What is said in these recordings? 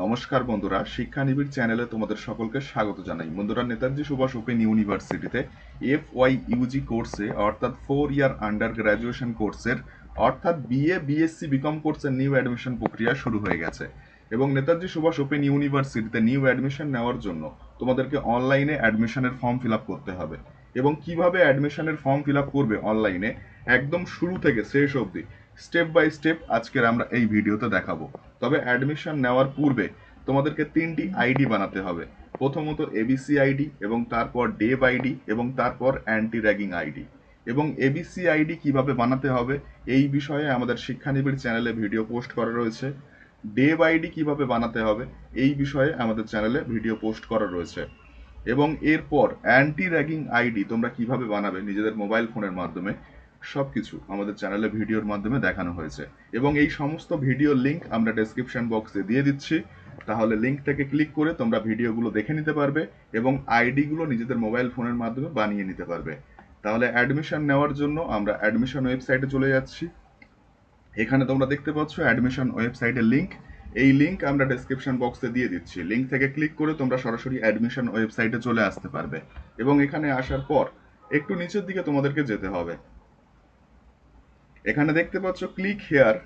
নমস্কার বন্ধুরা, শিক্ষানিবিড় চ্যানেলে তোমাদের সকলকে স্বাগত জানাই। বন্ধুরা, নেতাজি সুভাষ ওপেন ইউনিভার্সিটিতে FY/UG কোর্সে অর্থাৎ 4 ইয়ার আন্ডার গ্র্যাজুয়েশন কোর্সের অর্থাৎ BA BSc বিকম কোর্সের নিউ অ্যাডমিশন প্রক্রিয়া শুরু হয়ে গেছে। এবং নেতাজি সুভাষ ওপেন ইউনিভার্সিটিতে নিউ অ্যাডমিশন নেওয়ার জন্য তোমাদেরকে অনলাইনে অ্যাডমিশনের ফর্ম ফিল আপ করতে হবে। এবং কিভাবে অ্যাডমিশনের ফর্ম ফিল আপ করবে অনলাইনে একদম শুরু থেকে শেষ অবধি স্টেপ বাই স্টেপ আজকের আমরা এই ভিডিওতে দেখাবো। তবে অ্যাডমিশন নেওয়ার পূর্বে তোমাদেরকে 3টি আইডি বানাতে হবে। প্রথমত এবিসি আইডি, এবং তারপর ডেভ আইডি, এবং তারপর অ্যান্টি র্যাগিং আইডি। এবং এবিসি আইডি কিভাবে বানাতে হবে এই বিষয়ে আমাদের শিক্ষানিবিড় চ্যানেলে ভিডিও পোস্ট করা রয়েছে। ডেভ আইডি কিভাবে বানাতে হবে এই বিষয়ে আমাদের চ্যানেলে ভিডিও পোস্ট করা রয়েছে। এবং এরপর অ্যান্টি র্যাগিং আইডি তোমরা কিভাবে বানাবে নিজেদের মোবাইল ফোনের মাধ্যমে সবকিছু আমাদের চ্যানেলে ভিডিওর মাধ্যমে দেখানো হয়েছে। এবং এই সমস্ত ভিডিও লিংক আমরা ডেসক্রিপশন বক্সে দিয়ে দিচ্ছি, তাহলে লিংক থেকে ক্লিক করে তোমরা ভিডিওগুলো দেখে নিতে পারবে এবং আইডিগুলো নিজেদের মোবাইল ফোনের মাধ্যমে বানিয়ে নিতে পারবে। তাহলে অ্যাডমিশন নেওয়ার জন্য আমরা অ্যাডমিশন ওয়েবসাইটে চলে যাচ্ছি। এখানে তোমরা দেখতে পাচ্ছ অ্যাডমিশন ওয়েবসাইটের লিংক। এই লিংক আমরা ডেসক্রিপশন বক্সে দিয়ে দিচ্ছি। লিংক থেকে ক্লিক করে তোমরা সরাসরি অ্যাডমিশন ওয়েবসাইটে চলে আসতে পারবে। এবং এখানে আসার পর একটু নিচের দিকে তোমাদেরকে যেতে হবে। এখানে দেখতে পাচ্ছ click here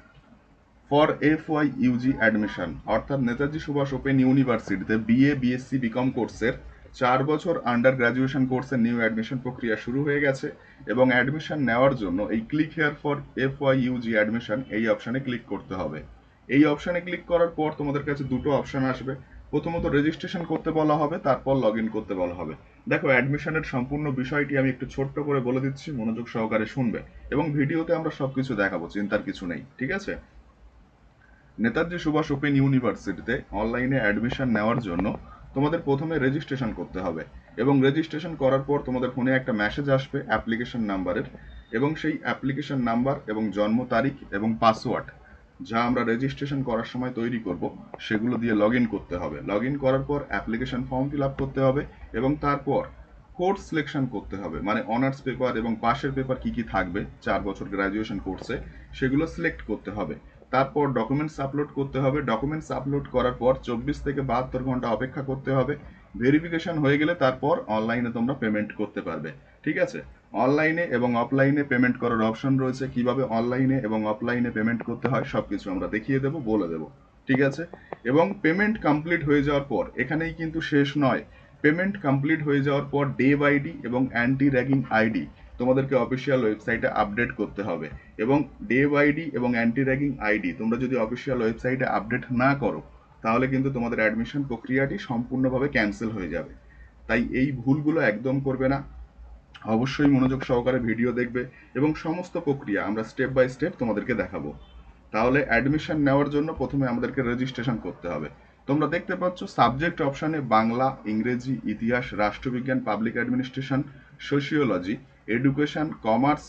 for FY/UG admission, অর্থাৎ নেতাজি সুভাষ ওপেন ইউনিভার্সিটিতে BA BSc বিকম কোর্সের 4 বছর আন্ডার গ্র্যাজুয়েশন কোর্সের নিউ অ্যাডমিশন প্রক্রিয়া শুরু হয়ে গেছে। এবং অ্যাডমিশন নেওয়ার জন্য এই click here for FY/UG admission এই অপশানে ক্লিক করতে হবে। এই অপশানে ক্লিক করার পর তোমাদের কাছে দুটো অপশান আসবে। প্রথমত রেজিস্ট্রেশন করতে বলা হবে, তারপর লগ ইন করতে বলা হবে। দেখো, অ্যাডমিশনের সম্পূর্ণ বিষয়টি আমি একটু ছোট্ট করে বলে দিচ্ছি, মনোযোগ সহকারে শুনবে। এবং ভিডিওতে আমরা সবকিছু দেখাবো, চিন্তার কিছু নেই, ঠিক আছে? নেতাজি সুভাষ ওপেন ইউনিভার্সিটিতে অনলাইনে অ্যাডমিশন নেওয়ার জন্য তোমাদের প্রথমে রেজিস্ট্রেশন করতে হবে। এবং রেজিস্ট্রেশন করার পর তোমাদের ফোনে একটা মেসেজ আসবে অ্যাপ্লিকেশন নাম্বারের। এবং সেই অ্যাপ্লিকেশন নাম্বার এবং জন্ম তারিখ এবং পাসওয়ার্ড যা আমরা রেজিস্ট্রেশন করার সময় তৈরি করব সেগুলো দিয়ে লগ ইন করতে হবে। লগ ইন করার পর অ্যাপ্লিকেশন ফর্ম ফিল আপ করতে হবে এবং তারপর কোর্স সিলেকশন করতে হবে, মানে অনার্স পেপার এবং পাশের পেপার কি কি থাকবে 4 বছর গ্র্যাজুয়েশন কোর্সে সেগুলো সিলেক্ট করতে হবে। তারপর ডকুমেন্টস আপলোড করতে হবে। ডকুমেন্টস আপলোড করার পর 24 থেকে 72 ঘন্টা অপেক্ষা করতে হবে। ভেরিফিকেশন হয়ে গেলে তারপর অনলাইনে তোমরা পেমেন্ট করতে পারবে, ঠিক আছে? অনলাইনে এবং অফলাইনে পেমেন্ট করার অপশন রয়েছে। কিভাবে অনলাইনে এবং অফলাইনে পেমেন্ট করতে হয় সবকিছু আমরা দেখিয়ে দেবো, বলে দেবো, ঠিক আছে? এবং পেমেন্ট কমপ্লিট হয়ে যাওয়ার পর এখানেই কিন্তু শেষ নয়। পেমেন্ট কমপ্লিট হয়ে যাওয়ার পর ডেভ আইডি এবং অ্যান্টি র্যাগিং আইডি তোমাদেরকে অফিসিয়াল ওয়েবসাইটে আপডেট করতে হবে। এবং ডেভ আইডি এবং অ্যান্টি র্যাগিং আইডি তোমরা যদি অফিসিয়াল ওয়েবসাইটে আপডেট না করো তাহলে কিন্তু তোমাদের অ্যাডমিশন প্রক্রিয়াটি সম্পূর্ণভাবে ক্যান্সেল হয়ে যাবে। তাই এই ভুলগুলো একদম করবে না। অবশ্যই মনোযোগ সহকারে ভিডিও দেখবে এবং সমস্ত প্রক্রিয়া আমরা স্টেপ বাই স্টেপ তোমাদেরকে দেখাবো। তাহলে অ্যাডমিশন নেওয়ার জন্য প্রথমে আমাদেরকে রেজিস্ট্রেশন করতে হবে। তোমরা দেখতে পাচ্ছ সাবজেক্ট অপশানে বাংলা, ইংরেজি, ইতিহাস, রাষ্ট্রবিজ্ঞান, public administration, sociology, education, commerce,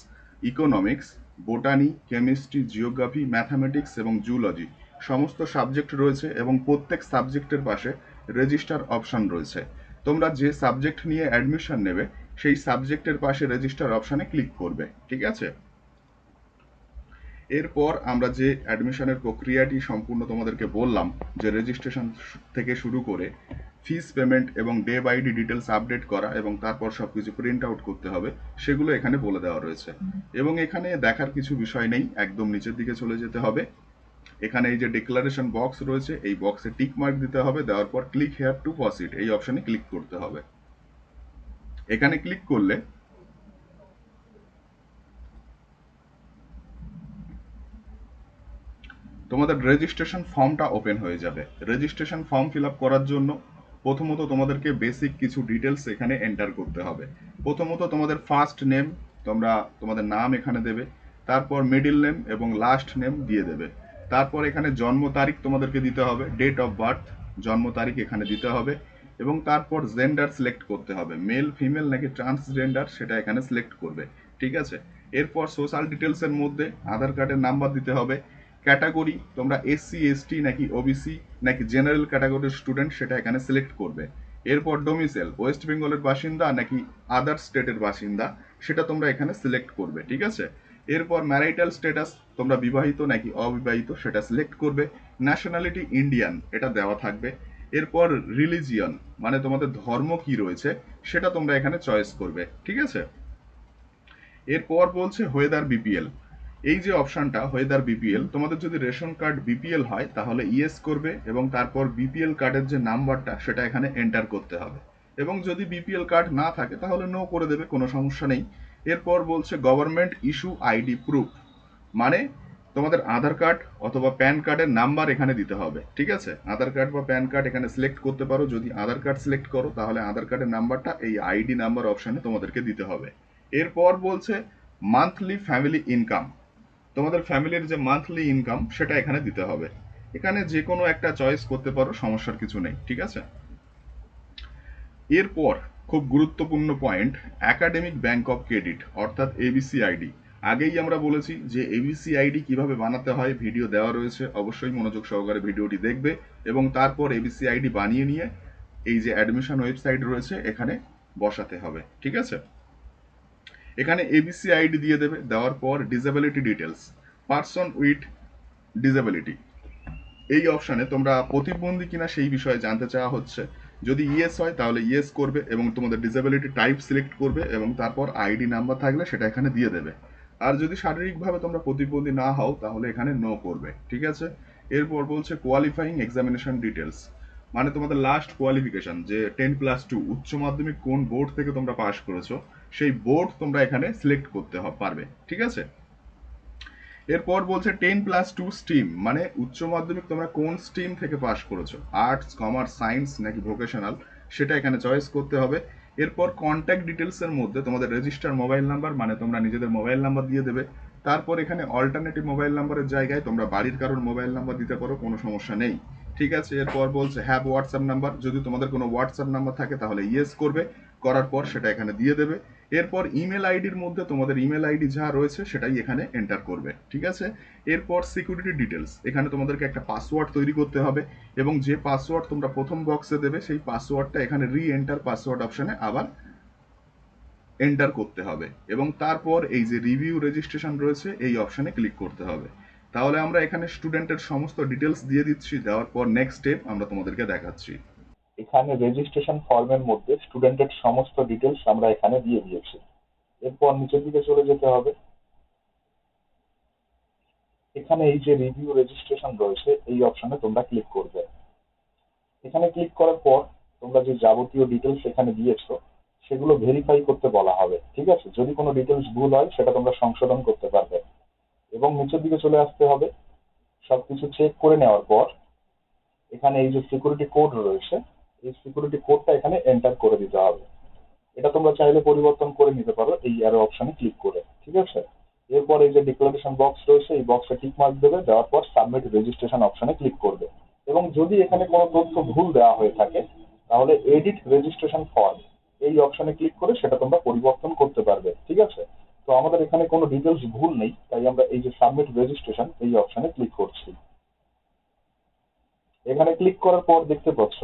economics, botany, chemistry, geography, mathematics এবং জুলজি সমস্ত সাবজেক্ট রয়েছে। এবং প্রত্যেক সাবজেক্টের পাশে রেজিস্টার অপশান রয়েছে। তোমরা যে সাবজেক্ট নিয়ে অ্যাডমিশন নেবে সেই সাবজেক্টের পাশে রেজিস্টার অপশানে ক্লিক করবে, ঠিক আছে? এরপর আমরা যে অ্যাডমিশনের প্রক্রিয়াটি সম্পূর্ণ তোমাদেরকে বললাম, যে রেজিস্ট্রেশন থেকে শুরু করে ফিস পেমেন্ট এবং day by day details update করা এবং তারপর সবকিছু প্রিন্ট আউট করতে হবে, সেগুলো এখানে বলে দেওয়া রয়েছে। এবং এখানে দেখার কিছু বিষয় নেই, একদম নিচের দিকে চলে যেতে হবে। এখানে এই যে ডিক্লারেশন বক্স রয়েছে এই বক্সে টিক মার্ক দিতে হবে। দেওয়ার পর ক্লিক হেয়ার টু প্রসিড এই অপশনে ক্লিক করতে হবে। এখানে ক্লিক করলে তোমাদের রেজিস্ট্রেশন ফর্মটা ওপেন হয়ে যাবে। রেজিস্ট্রেশন ফর্ম ফিল আপ করার জন্য প্রথমত তোমাদেরকে বেসিক কিছু ডিটেলস এখানে এন্টার করতে হবে। প্রথমত তোমাদের ফার্স্ট নেম, তোমরা তোমাদের নাম এখানে দেবে। তারপর মিডল নেম এবং লাস্ট নেম দিয়ে দেবে। তারপর এখানে জন্ম তারিখ তোমাদেরকে দিতে হবে, ডেট অফ বার্থ, জন্ম তারিখ এখানে দিতে হবে। এবং তারপর জেন্ডার সিলেক্ট করতে হবে, মেল, ফিমেল নাকি ট্রান্সজেন্ডার সেটা এখানে সিলেক্ট করবে, ঠিক আছে? এরপর সোশ্যাল ডিটেলসের মধ্যে আধার কার্ডের নাম্বার দিতে হবে। ক্যাটাগরি তোমরা SC ST নাকি OBC নাকি জেনারেল ক্যাটাগরির স্টুডেন্ট সেটা এখানে সিলেক্ট করবে। এরপর ডোমিসাইল ওয়েস্ট বেঙ্গলের বাসিন্দা নাকি আদার স্টেটের বাসিন্দা সেটা তোমরা এখানে সিলেক্ট করবে, ঠিক আছে? এরপর ম্যারিটাল স্ট্যাটাস তোমরা বিবাহিত নাকি অবিবাহিত সেটা সিলেক্ট করবে। ন্যাশনালিটি ইন্ডিয়ান এটা দেওয়া থাকবে। এরপর রিলিজিয়ন মানে তোমাদের ধর্ম কি রয়েছে সেটা তোমরা এখানে চয়েস করবে, ঠিক আছে। এরপর বলছে ওয়েদার বিপিএল। এই যে অপশনটা ওয়েদার বিপিএল, তোমাদের যদি রেশন কার্ড বিপিএল হয় তাহলে ইয়েস করবে এবং তারপর বিপিএল কার্ডের যে নাম্বারটা সেটা এখানে এন্টার করতে হবে, এবং যদি বিপিএল কার্ড না থাকে তাহলে নো করে দেবে, কোনো সমস্যা নেই। এরপর বলছে গভর্নমেন্ট ইস্যু আইডি প্রুফ, মানে তোমাদের আধার কার্ড অথবা প্যান কার্ডের নাম্বার এখানে দিতে হবে, ঠিক আছে। আধার কার্ড বা প্যান কার্ড এখানে সিলেক্ট করতে পারো, যদি আধার কার্ড সিলেক্ট করো তাহলে আধার কার্ডের নাম্বারটা এই আইডি নাম্বার অপশানে তোমাদেরকে দিতে হবে। এরপর বলছে মান্থলি ফ্যামিলি ইনকাম, তোমাদের ফ্যামিলির যে মান্থলি ইনকাম সেটা এখানে দিতে হবে। এখানে যে কোনো একটা চয়েস করতে পারো, সমস্যার কিছু নেই, ঠিক আছে। এরপর খুব গুরুত্বপূর্ণ point, academic bank of credit অর্থাৎ এবিসি আইডি। আগেই আমরা বলেছি যে এবিসি আইডি কিভাবে বানাতে হয় ভিডিও দেওয়া রয়েছে, অবশ্যই মনোযোগ সহকারে ভিডিওটি দেখবে এবং তারপর এবিসি আইডি বানিয়ে নিয়ে এই যে অ্যাডমিশন ওয়েবসাইট রয়েছে এখানে বসাতে হবে, ঠিক আছে। এখানে এবিসি আইডি দিয়ে দেবে, দেওয়ার পর disability details, person with disability, এই অপশানে তোমরা প্রতিবন্ধী কিনা সেই বিষয়ে জানতে চাওয়া হচ্ছে। যদি ইয়েস হয় তাহলে ইয়েস করবে এবং তোমাদের ডিসেবিলিটি টাইপ সিলেক্ট করবে এবং তারপর আইডি নাম্বার থাকলে সেটা এখানে দিয়ে দেবে। আর যদি শারীরিকভাবে তোমরা প্রতিবন্ধী না হও তাহলে এখানে নো করবে, ঠিক আছে। এরপর বলছে কোয়ালিফাইং এক্সামিনেশন ডিটেলস, মানে তোমাদের লাস্ট কোয়ালিফিকেশন যে 10+2 উচ্চ মাধ্যমিক কোন বোর্ড থেকে তোমরা পাস করেছো সেই বোর্ড তোমরা এখানে সিলেক্ট করতে পারবে, ঠিক আছে। এরপর বলছে 10+2 স্ট্রিম, মানে উচ্চ মাধ্যমিক তোমরা কোন স্ট্রিম থেকে পাস করেছো, আর্টস, কমার্স, সায়েন্স নাকি ভোকেশনাল, সেটা এখানে চয়েস করতে হবে। এরপর কন্ট্যাক্ট ডিটেলসের মধ্যে তোমাদের রেজিস্টার মোবাইল নাম্বার, মানে তোমরা নিজেদের মোবাইল নাম্বার দিয়ে দেবে। তারপর এখানে অল্টারনেটিভ মোবাইল নাম্বারের জায়গায় তোমরা বাড়ির কারোর মোবাইল নাম্বার দিতে পারো, কোনো সমস্যা নেই, ঠিক আছে। এরপর বলছে হ্যাভ হোয়াটসঅ্যাপ নাম্বার, যদি তোমাদের কোনো হোয়াটসঅ্যাপ নাম্বার থাকে তাহলে ইয়েস করবে, করার পর সেটা এখানে দিয়ে দেবে। এরপর ইমেল আইডির মধ্যে তোমাদের ইমেল আইডি যা রয়েছে সেটাই এখানে এন্টার করবে, ঠিক আছে। এরপর সিকিউরিটি ডিটেলস, এখানে তোমাদেরকে একটা পাসওয়ার্ড তৈরি করতে হবে এবং যে পাসওয়ার্ড তোমরা প্রথম বক্সে দেবে সেই পাসওয়ার্ডটা এখানে রি এন্টার পাসওয়ার্ড অপশনে আবার এন্টার করতে হবে এবং তারপর এই যে রিভিউ রেজিস্ট্রেশন রয়েছে এই অপশনে ক্লিক করতে হবে। তাহলে আমরা এখানে স্টুডেন্টের সমস্ত ডিটেলস দিয়ে দিচ্ছি, দেওয়ার পর নেক্সট স্টেপ আমরা তোমাদেরকে দেখাচ্ছি। এখানে রেজিস্ট্রেশন ফর্মের মধ্যে স্টুডেন্টের সমস্ত ডিটেলস আমরা এখানে দিয়ে দিয়েছি। এরপর নিচের দিকে চলে যেতে হবে। এখানে এই যে রিভিউ রেজিস্ট্রেশন রয়েছে এই অপশনে তোমরা ক্লিক করবে। এখানে ক্লিক করার পর তোমরা যে যাবতীয় ডিটেলস এখানে দিয়েছো সেগুলো ভেরিফাই করতে বলা হবে, ঠিক আছে। যদি কোনো ডিটেলস ভুল হয় সেটা তোমরা সংশোধন করতে পারবে এবং নিচের দিকে চলে আসতে হবে। সবকিছু চেক করে নেওয়ার পর এখানে এই যে সিকিউরিটি কোড রয়েছে এই সিকিউরিটি কোডটা এখানে এন্টার করে দিতে হবে। এটা তোমরা চাইলে পরিবর্তন করে নিতে পারো এই অ্যারো অপশনে ক্লিক করে, ঠিক আছে। এরপর এই যে ডিক্লারেশন বক্স রয়েছে এই বক্সে টিক মার্ক দেবে, দেওয়ার পর সাবমিট রেজিস্ট্রেশন অপশনে ক্লিক করবে এবং যদি এখানে কোনো তথ্য ভুল দেওয়া হয়ে থাকে তাহলে এডিট রেজিস্ট্রেশন ফর্ম এই অপশনে ক্লিক করে সেটা তোমরা পরিবর্তন করতে পারবে, ঠিক আছে। তো আমাদের এখানে কোনো ডিটেলস ভুল নেই, তাই আমরা এই যে সাবমিট রেজিস্ট্রেশন এই অপশনে ক্লিক করছি। এখানে ক্লিক করার পর দেখতে পাচ্ছ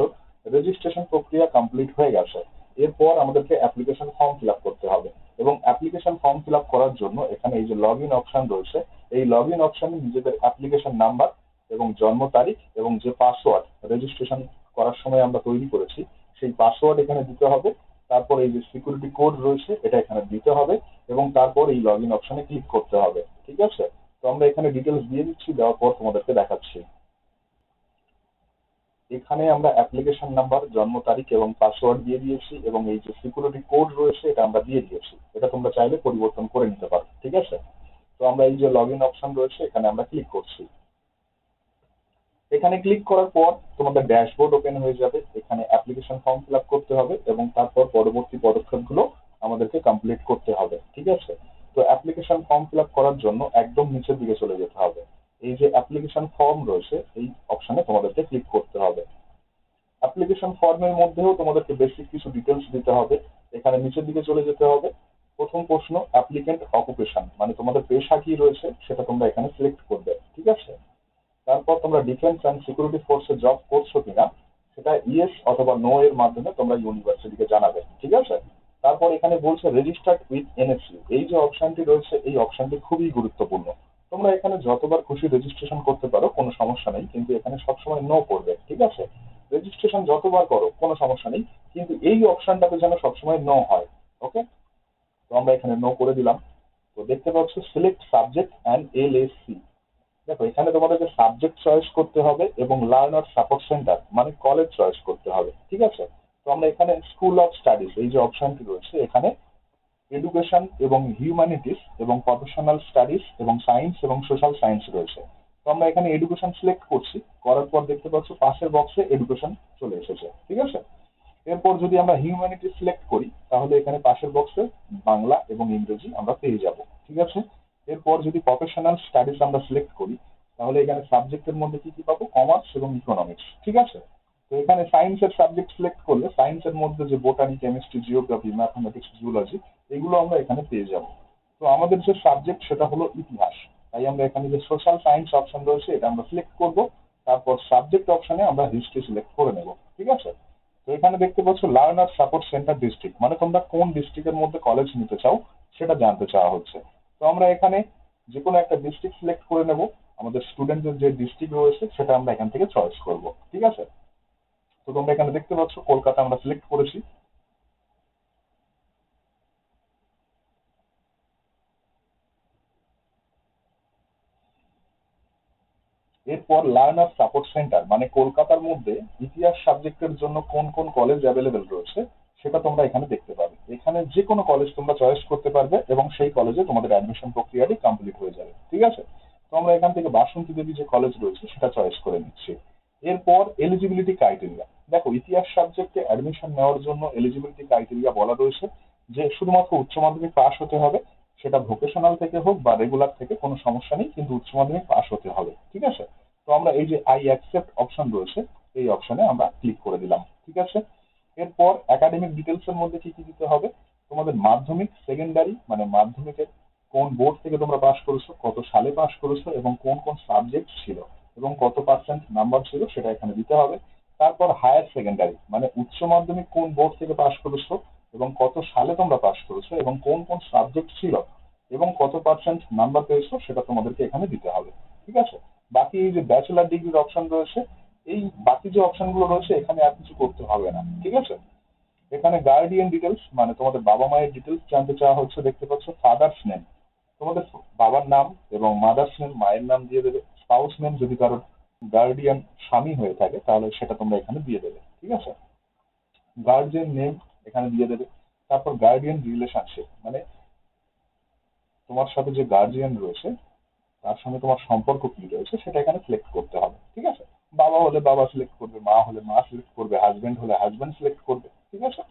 রেজিস্ট্রেশন প্রক্রিয়া কমপ্লিট হয়ে গেছে। এরপর আমাদেরকে অ্যাপ্লিকেশন ফর্ম ফিল করতে হবে এবং অ্যাপ্লিকেশন ফর্ম ফিল করার জন্য এখানে এই যে লগ ইন অপশন রয়েছে এই লগ ইন অপশনে নিজেদের অ্যাপ্লিকেশন নাম্বার এবং জন্ম তারিখ এবং যে পাসওয়ার্ড রেজিস্ট্রেশন করার সময় আমরা তৈরি করেছি সেই পাসওয়ার্ড এখানে দিতে হবে। তারপর এই যে সিকিউরিটি কোড রয়েছে এটা এখানে দিতে হবে এবং তারপর এই লগ ইন অপশনে ক্লিক করতে হবে, ঠিক আছে। তো আমরা এখানে ডিটেলস দিয়ে দিচ্ছি, দেওয়ার পর তোমাদেরকে দেখাচ্ছি। এখানে আমরা অ্যাপ্লিকেশন নাম্বার, জন্ম তারিখ এবং পাসওয়ার্ড দিয়ে দিয়েছি এবং এই যে সিকিউরিটি কোড রয়েছে এটা আমরা দিয়ে দিয়েছি। এটা তোমরা চাইলে পরিবর্তন করে নিতে পারো, ঠিক আছে। তো আমরা এই যে লগ ইন অপশন রয়েছে এখানে আমরা ক্লিক করছি। এখানে ক্লিক করার পর তোমাদের ড্যাশবোর্ড ওপেন হয়ে যাবে। এখানে অ্যাপ্লিকেশন ফর্ম ফিল করতে হবে এবং তারপর পরবর্তী পদক্ষেপগুলো আমাদেরকে কমপ্লিট করতে হবে, ঠিক আছে। তো অ্যাপ্লিকেশন ফর্ম ফিল করার জন্য একদম নিচের দিকে চলে যেতে হবে। এই যে অ্যাপ্লিকেশন ফর্ম রয়েছে এই অপশনে তোমাদেরকে ক্লিক করতে হবে। অ্যাপ্লিকেশন ফর্মের মধ্যেও তোমাদেরকে বেসিক কিছু ডিটেলস দিতে হবে। এখানে নিচের দিকে চলে যেতে হবে। প্রথম প্রশ্ন অ্যাপ্লিকেন্ট অকুপেশন, মানে তোমাদের পেশা কি রয়েছে সেটা তোমরা এখানে সিলেক্ট করবে, ঠিক আছে। তারপর তোমরা ডিফেন্স অ্যান্ড সিকিউরিটি ফোর্সে জব করছো কিনা সেটা ইয়েস অথবা নো এর মাধ্যমে তোমরা ইউনিভার্সিটিকে জানাবে, ঠিক আছে। তারপর এখানে বলছে রেজিস্টার্ড উইথ এনএসইউ, এই যে অপশনটি রয়েছে এই অপশনটি খুবই গুরুত্বপূর্ণ। তোমরা এখানে যতবার খুশি রেজিস্ট্রেশন করতে পারো, কোনো সমস্যা নেই, কিন্তু এখানে সবসময় নো করবে, ঠিক আছে? রেজিস্ট্রেশন যতবার করো কোনো সমস্যা নেই, কিন্তু এই অপশনটাতে যেন সবসময় নো হয়। ওকে, তো আমরা এখানে নো করে দিলাম। তো দেখতে পাচ্ছ সিলেক্ট সাবজেক্ট অ্যান্ড এলএসসি। দেখো এখানে তোমাদেরকে সাবজেক্ট চয়েস করতে হবে এবং লার্নার সাপোর্ট সেন্টার মানে কলেজ চয়েস করতে হবে, ঠিক আছে? তো আমরা এখানে স্কুল অফ স্টাডিজ এই যে অপশনটি রয়েছে, এখানে এডুকেশন এবং হিউম্যানিটিস এবং প্রফেশনাল স্টাডিজ এবং সায়েন্স এবং সোশ্যাল সায়েন্স রয়েছে। তো আমরা এখানে এডুকেশন সিলেক্ট করছি, করার পর দেখতে পাচ্ছ পাশের বক্সে এডুকেশন চলে এসেছে, ঠিক আছে? এরপর যদি আমরা হিউম্যানিটি সিলেক্ট করি, তাহলে এখানে পাশের বক্সে বাংলা এবং ইংরেজি আমরা পেয়ে যাব, ঠিক আছে? এরপর যদি প্রফেশনাল স্টাডিজ আমরা সিলেক্ট করি, তাহলে এখানে সাবজেক্টের মধ্যে কি কি পাবো? কমার্স এবং ইকোনমিক্স, ঠিক আছে? তো এখানে সায়েন্সের সাবজেক্ট সিলেক্ট করলে সায়েন্সের মধ্যে যে botany, chemistry, geography, mathematics, zoology, এগুলো আমরা এখানে পেয়ে যাব। তো আমাদের যে সাবজেক্ট সেটা হলো ইতিহাস, তাই আমরা এখানে যে সোশ্যাল সায়েন্স অপশন রয়েছে এটা আমরা সিলেক্ট করব। তারপর সাবজেক্ট অপশনে আমরা হিস্ট্রি সিলেক্ট করে নেব, ঠিক আছে? তো এখানে দেখতে পাচ্ছ লার্নার সাপোর্ট সেন্টার ডিস্ট্রিক্ট, মানে তোমরা কোন ডিস্ট্রিক্টের মধ্যে কলেজ নিতে চাও সেটা জানতে চাওয়া হচ্ছে। তো আমরা এখানে যে কোনো একটা ডিস্ট্রিক্ট সিলেক্ট করে নেব। আমাদের স্টুডেন্টদের যে ডিস্ট্রিক্ট রয়েছে সেটা আমরা এখান থেকে চয়েস করব, ঠিক আছে? তো তোমরা এখানে দেখতে পাচ্ছ কলকাতা আমরা সিলেক্ট করেছি। এরপর লার্নার সাপোর্ট সেন্টার মানে কলকাতার মধ্যে ইতিহাস সাবজেক্টের জন্য কোন কোন কলেজ অ্যাভেলেবেল রয়েছে সেটা তোমরা এখানে দেখতে পাবে। এখানে যে কোনো কলেজ তোমরা চয়েস করতে পারবে এবং সেই কলেজে তোমাদের অ্যাডমিশন প্রক্রিয়াটি কমপ্লিট হয়ে যাবে, ঠিক আছে? তো আমরা এখান থেকে বাসন্তী দেবী যে কলেজ রয়েছে সেটা চয়েস করে নিচ্ছি। এরপর এলিজিবিলিটি ক্রাইটেরিয়া। দেখো ইতিহাস সাবজেক্টে অ্যাডমিশন নেওয়ার জন্য এলিজিবিলিটি ক্রাইটেরিয়া বলা রয়েছে যে শুধুমাত্র উচ্চ মাধ্যমিক পাস হতে হবে। সেটা ভোকেশনাল থেকে হোক বা রেগুলার থেকে কোনো সমস্যা নেই, কিন্তু উচ্চ মাধ্যমিক পাস হতে হবে, ঠিক আছে? তো আমরা এই যে আই অ্যাকসেপ্ট অপশন রয়েছে এই অপশনে আমরা ক্লিক করে দিলাম, ঠিক আছে? এরপর একাডেমিক ডিটেলস এর মধ্যে কি কি দিতে হবে? তোমাদের মাধ্যমিক, সেকেন্ডারি মানে মাধ্যমিকের কোন বোর্ড থেকে তোমরা পাস করেছো, কত সালে পাস করেছো এবং কোন কোন সাবজেক্ট ছিল এবং কত পার্সেন্ট নাম্বার ছিল সেটা এখানে দিতে হবে। তারপর হায়ার সেকেন্ডারি মানে উচ্চ মাধ্যমিক কোন বোর্ড থেকে পাস করেছো এবং কত সালে তোমরা পাস করেছো এবং কোন কোন সাবজেক্ট ছিল এবং কত পার্সেন্ট নাম্বার পেয়েছো সেটা তোমাদেরকে এখানে দিতে হবে, ঠিক আছে? বাকি এই যে ব্যাচেলার ডিগ্রির অপশন রয়েছে, এই বাকি যে অপশনগুলো রয়েছে এখানে আর কিছু করতে হবে না, ঠিক আছে? এখানে গার্ডিয়ান ডিটেলস মানে তোমাদের বাবা মায়ের ডিটেলস জানতে চাওয়া হচ্ছে। দেখতে পাচ্ছ ফাদার্স নেম, তোমাদের বাবার নাম, এবং মাদার্স নেম মায়ের নাম দিয়ে দেবে। স্পাউস নেম যদি কারোর গার্ডিয়ান স্বামী হয়ে থাকে তাহলে সেটা তোমরা এখানে দিয়ে দেবে, ঠিক আছে? গার্জিয়ান নেম এখানে দিয়ে দেবে। তারপর গার্ডিয়ান রিলেশনশিপ মানে তোমার সাথে যে গার্জিয়ান রয়েছে তার সঙ্গে তোমার সম্পর্ক কি রয়েছে সেটা এখানে সিলেক্ট করতে হবে, ঠিক আছে? বাবা হলে বাবা সিলেক্ট করবে, মা হলে মা সিলেক্ট করবে, হাজবেন্ড হলে হাজবেন্ড সিলেক্ট করবে, ঠিক আছে?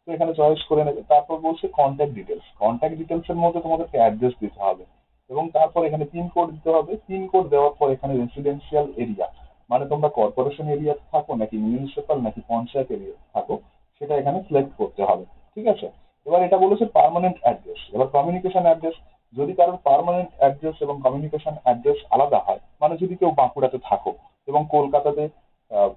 তো এখানে চয়েস করে নেবে। তারপর বলছে কন্ট্যাক্ট ডিটেলস, কন্ট্যাক্ট ডিটেলস এর মধ্যে তোমাদেরকে অ্যাড্রেস দিতে হবে এবং তারপর এখানে পিন কোড দিতে হবে। পিন কোড দেওয়ার পর এখানে রেসিডেন্সিয়াল এরিয়া মানে তোমরা কর্পোরেশন এরিয়াতে থাকো নাকি মিউনিসিপাল নাকি পঞ্চায়েত এরিয়া থাকো সেটা এখানে সিলেক্ট করতে হবে, ঠিক আছে? এবার এটা বলেছে পার্মানেন্ট অ্যাড্রেস। এবার কমিউনিকেশন অ্যাড্রেস, যদি কারোর পার্মানেন্ট অ্যাড্রেস এবং কমিউনিকেশন অ্যাড্রেস আলাদা হয়, মানে যদি কেউ বাঁকুড়াতে থাকো এবং কলকাতাতে আহ,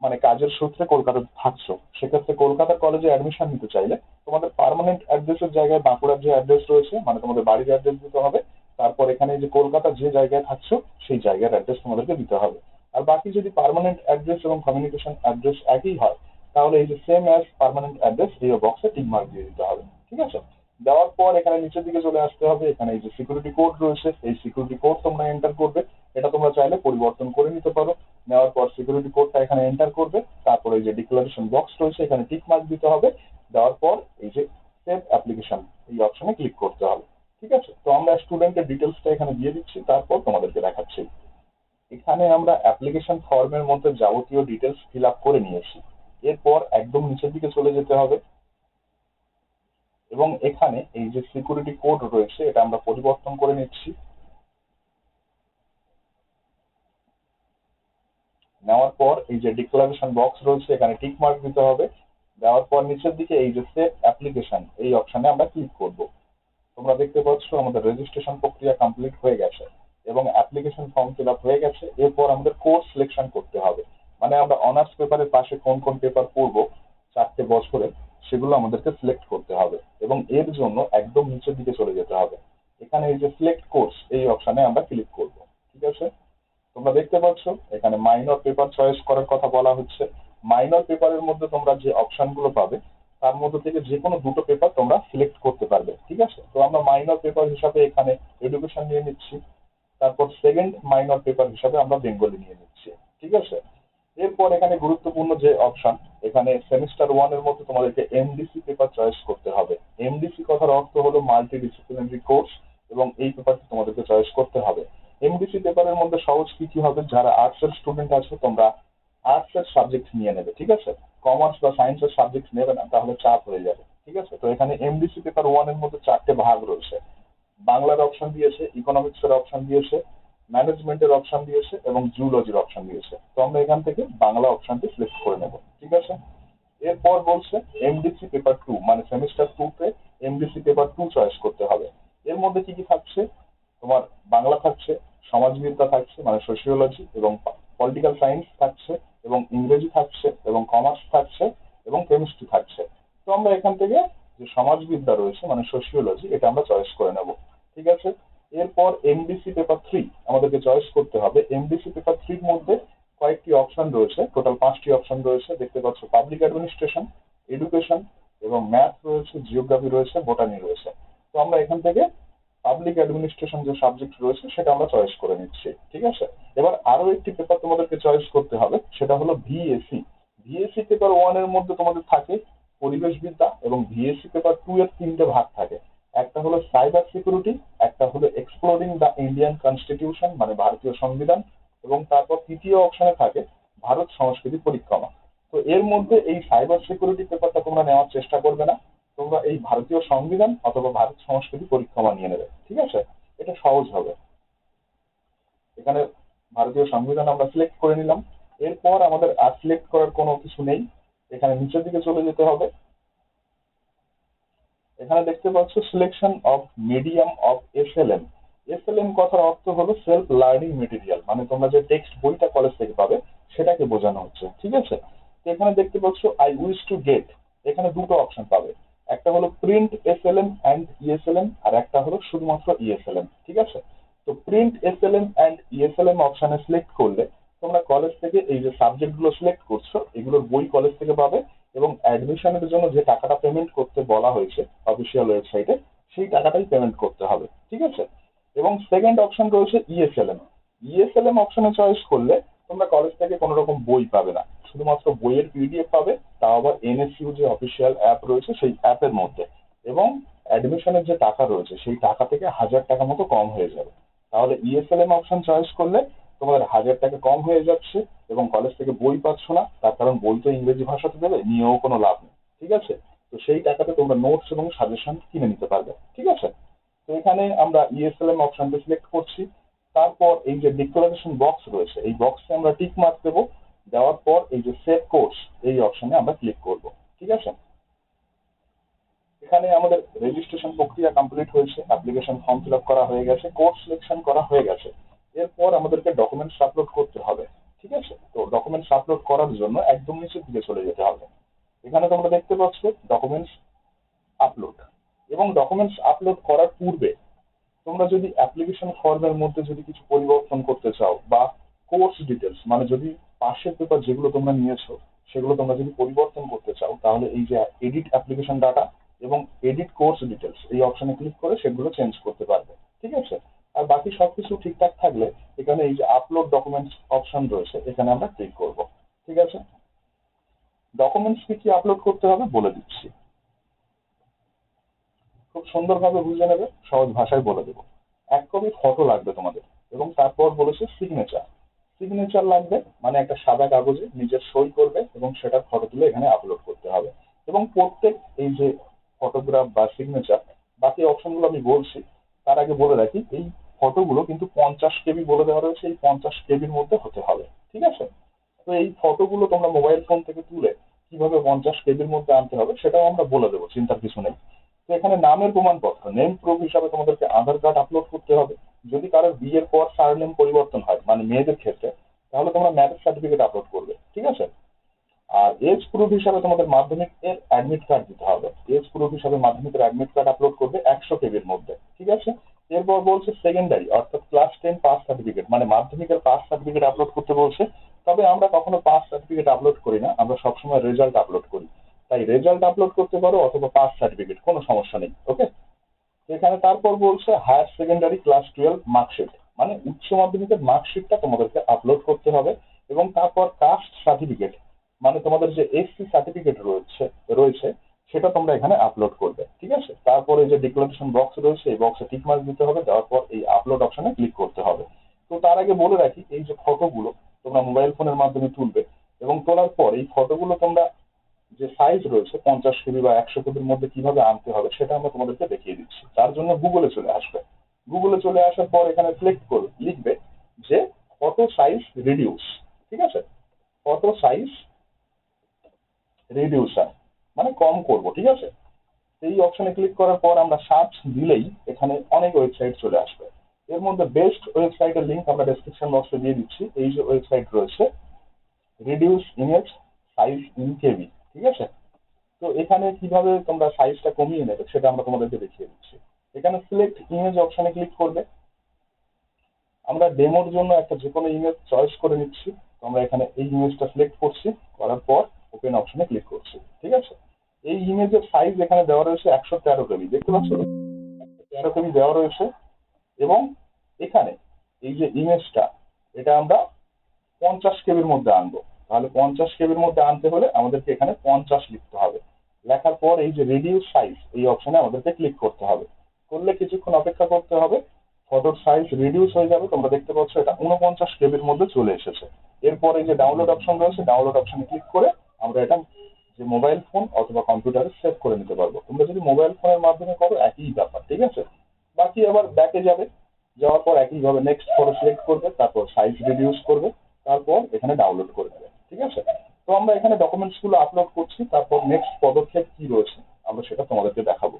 মানে কাজের সূত্রে কলকাতাতে থাকছো, সেক্ষেত্রে কলকাতার কলেজে অ্যাডমিশন নিতে চাইলে তোমাদের পার্মানেন্ট অ্যাড্রেসের জায়গায় বাঁকুড়ার যে অ্যাড্রেস রয়েছে মানে তোমাদের বাড়ির অ্যাড্রেস দিতে হবে। তারপর এখানে যে কলকাতার যে জায়গায় থাকছো সেই জায়গার অ্যাড্রেস তোমাদেরকে দিতে হবে। আর বাকি যদি পার্মানেন্ট অ্যাড্রেস এবং কমিউনিকেশন অ্যাড্রেস একই হয় তাহলে এই যে সেম অ্যাজ পার্মানেন্ট অ্যাড্রেস এই বক্সে টিক মার্ক দিয়ে দিতে হবে, ঠিক আছে? দেওয়ার পর এখানে নিচের দিকে চলে আসতে হবে। এখানে এই যে সিকিউরিটি কোড রয়েছে এই সিকিউরিটি কোড তোমরা এন্টার করবে। এটা তোমরা চাইলে পরিবর্তন করে নিতে পারো। নেওয়ার পর সিকিউরিটি কোডটা এখানে এন্টার করবে। তারপরে এই যে ডিক্লারেশন বক্স রয়েছে এখানে টিক মার্ক দিতে হবে। দেওয়ার পর এই যে সেভ অ্যাপ্লিকেশন এই অপশনে ক্লিক করতে হবে, ঠিক আছে? তো আমরা স্টুডেন্টের ডিটেলসটা এখানে দিয়ে দিচ্ছি, তারপর তোমাদেরকে দেখাচ্ছি। এখানে আমরা অ্যাপ্লিকেশন ফর্মের মধ্যে যাবতীয় ডিটেলস ফিল আপ করে নিয়েছি। এরপর একদম নিচের দিকে চলে যেতে হবে এবং এখানে এই যে সিকিউরিটি কোড রয়েছে এটা আমরা পরিবর্তন করে নিচ্ছি। নেওয়ার পর এই যে ডিক্লারেশন বক্স রয়েছে এখানে টিক মার্ক দিতে হবে। দেওয়ার পর নিচের দিকে এই যে সেভ অ্যাপ্লিকেশন এই অপশনে আমরা ক্লিক করব। তোমরা দেখতে পাচ্ছ আমাদের রেজিস্ট্রেশন প্রক্রিয়া কমপ্লিট হয়ে গেছে এবং অ্যাপ্লিকেশন ফর্ম ফিল আপ হয়ে গেছে। এরপর আমাদের কোর্স সিলেকশন করতে হবে, মানে আমরা অনার্স পেপারের পাশে কোন কোন পেপার পড়বো 4টে বছরে সেগুলো আমাদেরকে সিলেক্ট করতে হবে এবং এর জন্য একদম নিচের দিকে চলে যেতে হবে এখানে এই যে সিলেক্ট কোর্স এই অপশনে আমরা ক্লিক করব। ঠিক আছে, তোমরা দেখতে পাচ্ছ এখানে মাইনর পেপার চয়েস করার কথা বলা হচ্ছে। মাইনর পেপারের মধ্যে তোমরা যে অপশনগুলো পাবে তার মধ্যে থেকে যে কোনো দুটো পেপার তোমরা সিলেক্ট করতে পারবে। ঠিক আছে, তো আমরা মাইনর পেপার হিসাবে এখানে এডুকেশন নিয়ে নিচ্ছি, তারপর সেকেন্ড মাইনর পেপার হিসাবে আমরা বেঙ্গলি নিয়ে নিচ্ছি। ঠিক আছে, এরপর এখানে গুরুত্বপূর্ণ যে অপশন, এখানে সেমিস্টার ওয়ান এর মধ্যে তোমাদেরকে এমডিসি পেপার চয়েস করতে হবে। এমডিসি কথার অর্থ হলো মাল্টি ডিসিপ্লিনারি কোর্স, এবং এই পেপারটি তোমাদেরকে চয়েস করতে হবে। এমডিসি পেপারের মধ্যে সহজ কি কি হবে, যারা আর্টস এর স্টুডেন্ট আছে তোমরা আর্টস এর সাবজেক্ট নিয়ে নেবে। ঠিক আছে, কমার্স বা সায়েন্সের সাবজেক্ট নেবে না, তাহলে চাপ হয়ে যাবে। ঠিক আছে, তো এখানে এমডিসি পেপার ওয়ান এর মধ্যে 4টে ভাগ রয়েছে। বাংলার অপশন দিয়েছে, ইকোনমিক্স এর অপশন দিয়েছে, ম্যানেজমেন্টের অপশন দিয়েছে এবং জুলজির অপশন দিয়েছে। তো আমরা এখান থেকে বাংলা অপশনটি সিলেক্ট করে নেব। ঠিক আছে, এরপর বলছে এমডিসি পেপার টু, মানে সেমিস্টার টু তে এমডিসি পেপার টু চয়েস করতে হবে। এর মধ্যে কি কি থাকছে, তোমার বাংলা থাকছে, সমাজবিদ্যা থাকছে মানে সোশিওলজি, এবং পলিটিক্যাল সায়েন্স থাকছে, এবং ইংরেজি থাকছে, এবং কমার্স থাকছে, এবং কেমিস্ট্রি থাকছে। তো আমরা এখান থেকে যে সমাজবিদ্যা রয়েছে মানে সোশিওলজি, এটা আমরা চয়েস করে নেব। ঠিক আছে, এরপর এমডিসি পেপার থ্রি আমাদেরকে চয়েস করতে হবে। এমডিসি পেপার থ্রির মধ্যে কয়েকটি অপশন রয়েছে, টোটাল 5টি অপশন রয়েছে, দেখতে পাচ্ছ। পাবলিক অ্যাডমিনিস্ট্রেশন, এডুকেশন, এবং ম্যাথ রয়েছে, জিওগ্রাফি রয়েছে, বোটানি রয়েছে। তো আমরা এখান থেকে পাবলিক অ্যাডমিনিস্ট্রেশন যে সাবজেক্ট রয়েছে সেটা আমরা চয়েস করে নিচ্ছি। ঠিক আছে, এবার আরো একটি পেপার তোমাদেরকে চয়েস করতে হবে, সেটা হলো ভিএসি। ভিএসি পেপার ওয়ান এর মধ্যে তোমাদের থাকে পরিবেশ বিদ্যা, এবং ভিএসি পেপার টু এর 3টে ভাগ থাকে। একটা হলো সাইবার সিকিউরিটি, একটা হলো এক্সপ্লোরিং দ্য ইন্ডিয়ান কনস্টিটিউশন মানে ভারতীয় সংবিধান, এবং তারপর তৃতীয় অপশনে থাকে ভারত সংস্কৃতি পরিক্রমা। তো এর মধ্যে এই সাইবার সিকিউরিটি পেপারটা তোমরা নেওয়ার চেষ্টা করবে না, তোমরা এই ভারতীয় সংবিধান অথবা ভারত সংস্কৃতি পরিক্রমা নিয়ে নেবে। ঠিক আছে, এটা সহজ হবে। এখানে ভারতীয় সংবিধান আমরা সিলেক্ট করে নিলাম। এরপর আমাদের আর সিলেক্ট করার কোনো কিছু নেই, এখানে নিচের দিকে চলে যেতে হবে। এখানে দেখতে পাচ্ছ selection of medium of SLM. SLM কথার অর্থ হলো সেলফ লার্নিং মেটেরিয়াল, মানে তোমরা যে টেক্সট বইটা কলেজ থেকে পাবে সেটাকে বোঝানো হচ্ছে। ঠিক আছে, তো এখানে দেখতে পাচ্ছ আই উইশ টু গেট, এখানে দুটো অপশন পাবে, একটা হলো প্রিন্ট এসএলএম অ্যান্ড ইএসএলএম, আর একটা হলো শুধুমাত্র ইএসএলএম। ঠিক আছে, তো প্রিন্ট এসএলএম অ্যান্ড ইএসএলএম অপশনে সিলেক্ট করলে তোমরা কলেজ থেকে এই যে সাবজেক্ট গুলো সিলেক্ট করছো এগুলোর বই কলেজ থেকে পাবে, এবং অ্যাডমিশনের জন্য যে টাকাটা পেমেন্ট করতে বলা হয়েছে অফিসিয়াল ওয়েবসাইটে সেই টাকাটাই পেমেন্ট করতে হবে। ঠিক আছে, এবং সেকেন্ড অপশন রয়েছে ইএসএলএম। ইএসএলএম অপশনে চয়েস করলে তোমরা কলেজ থেকে কোনো রকম বই পাবে না, শুধুমাত্র বইয়ের পিডিএফ পাবে, তাও আবার এনএসইউ যে অফিসিয়াল অ্যাপ রয়েছে সেই অ্যাপের মধ্যে, এবং অ্যাডমিশনের যে টাকা রয়েছে সেই টাকা থেকে 1000 টাকা মতো কম হয়ে যাবে। তাহলে ইএসএলএম অপশন চয়েস করলে তোমাদের 1000 টাকা কম হয়ে যাচ্ছে, এবং কলেজ থেকে বই পাচ্ছ না, তার কারণ বই তো ইংরেজি ভাষাতে দেবে, নিয়েও কোনো লাভ নেই। ঠিক আছে, তো সেই টাকাতে তোমরা নোটস এবং সাজেশন কিনে নিতে পারবে। ঠিক আছে, তো এখানে আমরা ইএসএলএম অপশনটা সিলেক্ট করছি। তারপর এই যে ডিক্লারেশন বক্স রয়েছে এই বক্সে আমরা টিক মার্ক দেবো, দেওয়ার পর এই যে সেভ কোর্স এই অপশনে আমরা ক্লিক করব। ঠিক আছে, এখানে আমাদের রেজিস্ট্রেশন প্রক্রিয়া কমপ্লিট হয়েছে, অ্যাপ্লিকেশন ফর্ম ফিল আপ করা হয়ে গেছে, কোর্স সিলেকশন করা হয়ে গেছে। এরপর আমাদেরকে ডকুমেন্টস আপলোড করতে হবে। ঠিক আছে, তো ডকুমেন্টস আপলোড করার জন্য একদম নিচের দিকে চলে যেতে হবে। এখানে তোমরা দেখতে পাচ্ছ ডকুমেন্টস আপলোড, এবং ডকুমেন্টস আপলোড করার পূর্বে তোমরা যদি অ্যাপ্লিকেশন ফর্মের মধ্যে যদি কিছু পরিবর্তন করতে চাও, বা কোর্স ডিটেলস মানে যদি পাশের পেপার যেগুলো তোমরা নিয়েছো সেগুলো তোমরা যদি পরিবর্তন করতে চাও, তাহলে এই যে এডিট অ্যাপ্লিকেশন ডাটা এবং এডিট কোর্স ডিটেলস এই অপশনে ক্লিক করে সেগুলো চেঞ্জ করতে পারবে। ঠিক আছে, আর বাকি সবকিছু ঠিকঠাক থাকলে এখানে এই যে আপলোড ডকুমেন্টস অপশন রয়েছে এখানে আমরা ক্লিক করব। ঠিক আছে, ডকুমেন্টস কি কি আপলোড করতে হবে বলে দিচ্ছি, খুব সুন্দরভাবে বুঝে নেবে, সহজ ভাষায় বলে দেবো। 1 কপি ফটো লাগবে তোমাদের, এবং তারপর বলেছে সিগনেচার। সিগনেচার লাগবে মানে একটা সাদা কাগজে নিজের সই করবে এবং সেটার ফটো তুলে এখানে আপলোড করতে হবে। এবং প্রত্যেক এই যে ফটোগ্রাফ বা সিগনেচার, বাকি অপশনগুলো আমি বলছি, তার আগে বলে রাখি এই ফটোগুলো কিন্তু 50 কেবি বলে দেওয়া রয়েছে, এই 50 কেবির মধ্যে হতে হবে। ঠিক আছে, তো এই ফটোগুলো তোমরা মোবাইল ফোন থেকে তুলে কিভাবে 50 কেবির মধ্যে আনতে হবে সেটাও আমরা বলে দেবো, চিন্তার কিছু নেই। তো এখানে নামের প্রমাণপত্র নেম প্রুফ হিসাবে তোমাদেরকে আধার কার্ড আপলোড করতে হবে। যদি কারোর বিয়ের পর সারনেম পরিবর্তন হয় মানে মেয়েদের ক্ষেত্রে, তাহলে তোমরা ম্যারেজ সার্টিফিকেট আপলোড করবে। ঠিক আছে, আর এজ প্রুফ হিসাবে তোমাদের মাধ্যমিকের অ্যাডমিট কার্ড দিতে হবে। এজ প্রুফ হিসাবে মাধ্যমিকের অ্যাডমিট কার্ড আপলোড করবে 100 কেবির মধ্যে। ঠিক আছে, এরপর বলছে সেকেন্ডারি অর্থাৎ ক্লাস 10 পাস সার্টিফিকেট, মানে মাধ্যমিকের পাস সার্টিফিকেট আপলোড করতে বলছে। তবে আমরা কখনো পাস সার্টিফিকেট আপলোড করি না, আমরা সবসময় রেজাল্ট আপলোড করি। তাই রেজাল্ট আপলোড করতে পারো অথবা পাস সার্টিফিকেট, কোনো সমস্যা নেই। ওকে, এখানে তারপর বলছে হায়ার সেকেন্ডারি ক্লাস 12 মার্কশিট, মানে উচ্চ মাধ্যমিকের মার্কশিটটা তোমাদেরকে আপলোড করতে হবে। এবং তারপর কাস্ট সার্টিফিকেট, মানে তোমাদের যে এসসি সার্টিফিকেট রয়েছে রয়েছে সেটা তোমরা এখানে আপলোড করবে। ঠিক আছে, তারপরে যে ডিক্লারেশন বক্স রয়েছে এই বক্সে টিক মার্ক দিতে হবে, দেওয়ার পর এই আপলোড অপশনে ক্লিক করতে হবে। তো তার আগে বলে রাখি, এই যে ফটোগুলো তোমরা মোবাইল ফোনের মাধ্যমে তুলবে এবং তোলার পর এই ফটোগুলো তোমরা যে সাইজ রয়েছে 50 কেবি বা 100 কেবির মধ্যে কিভাবে আনতে হবে সেটা আমরা তোমাদেরকে দেখিয়ে দিচ্ছি। তার জন্য গুগলে চলে আসবে। গুগলে চলে আসার পর এখানে সিলেক্ট করবে, লিখবে যে ফটো সাইজ রিডিউস। ঠিক আছে, ফটো সাইজ রিডিউসার মানে কম করব। ঠিক আছে, এই অপশনে ক্লিক করার পর আমরা সার্চ দিলেই এখানে অনেক ওয়েবসাইট চলে আসবে। এর মধ্যে বেস্ট ওয়েবসাইটের লিংক আমরা ডেসক্রিপশন বক্সে দিয়ে দিচ্ছি। এই যে ওয়েবসাইট রয়েছে রিডিউস ইমেজ সাইজ ইন কেবি। ঠিক আছে, তো এখানে কিভাবে তোমরা সাইজটা কমিয়ে নেবে সেটা আমরা তোমাদেরকে দেখিয়ে দিচ্ছি। এখানে সিলেক্ট ইমেজ অপশনে ক্লিক করবে। আমরা ডেমোর জন্য একটা যে কোনো ইমেজ চয়েস করে নিচ্ছি। তো আমরা এখানে এই ইমেজটা সিলেক্ট করছি, করার পর ওপেন অপশনে ক্লিক করছি। ঠিক আছে, এই ইমেজের সাইজ এখানে দেওয়া রয়েছে 113 কেবি, দেখতে পাচ্ছ 113 কেবি দেওয়া রয়েছে। এবং এখানে এই যে ইমেজটা এটা আমরা 50 কেবির মধ্যে আনবো। তাহলে 50 কেবির মধ্যে আনতে হলে আমাদেরকে এখানে 50 লিখতে হবে। লেখার পর এই যে রিডিউস সাইজ এই অপশনে আমাদেরকে ক্লিক করতে হবে। করলে কিছুক্ষণ অপেক্ষা করতে হবে, ফটোর সাইজ রিডিউস হয়ে যাবে। তোমরা দেখতে পাচ্ছ এটা 49 কেবির মধ্যে চলে এসেছে। এরপর এই যে ডাউনলোড অপশন রয়েছে, ডাউনলোড অপশনে ক্লিক করে আমরা এটা যে মোবাইল ফোন অথবা কম্পিউটারে সেভ করে নিতে পারবো। তোমরা যদি মোবাইল ফোনের মাধ্যমে করো একই ব্যাপার। ঠিক আছে, বাকি আবার ব্যাকে যাবে, যাওয়ার পর একইভাবে নেক্সট ফটো সিলেক্ট করবে, তারপর সাইজ রিডিউস করবে, তারপর এখানে ডাউনলোড করে দেবে। ঠিক আছে, তো আমরা এখানে ডকুমেন্টস গুলো আপলোড করছি, তারপর নেক্সট পদক্ষেপ কি রয়েছে আমরা সেটা তোমাদেরকে দেখাবো।